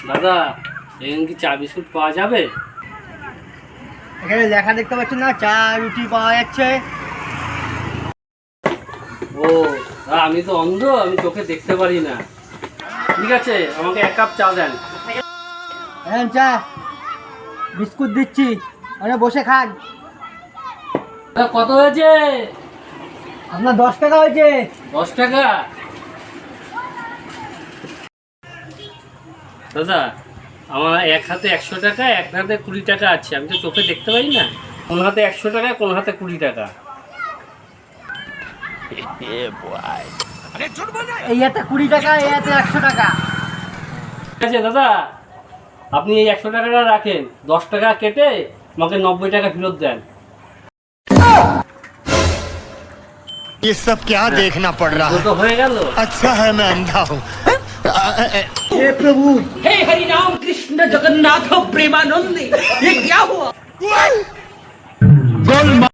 দাদা এখানে কি চা বিস্কুট পাওয়া যাবে? এখানে লেখা দেখতে পাচ্ছেন না, চা রুটি পাওয়া যাচ্ছে। ও আমি তো অন্ধ, আমি চোখে দেখতে পারি না। ঠিক আছে, আমাকে 1 কাপ চা দেন। হ্যাঁ, চা বিস্কুট দিচ্ছি, আরে বসে খান। কত হয়েছে? আপনার 10 টাকা হয়েছে। 10 টাকা? দাদা আমার এক হাতে 100 টাকা, এক হাতে 20 টাকা আছে, আমি তো চোখে দেখতে পাই না। কোন হাতে 100 টাকা, কোন হাতে 20 টাকা। এই হাতে 20 টাকা, এই হাতে 100 টাকা। ঠিক আছে দাদা, আপনি এই 100 টাকাটা রাখেন, 10 টাকা কেটে আমাকে 90 টাকা ফেরত দেন। ये सब क्या देखना पड़ रहा है? তো হয়ে গেল। अच्छा है मैं अंधा हूँ। हे प्रभु, हे हरि राम कृष्ण जगन्नाथ प्रेमानंद, ये क्या हुआ?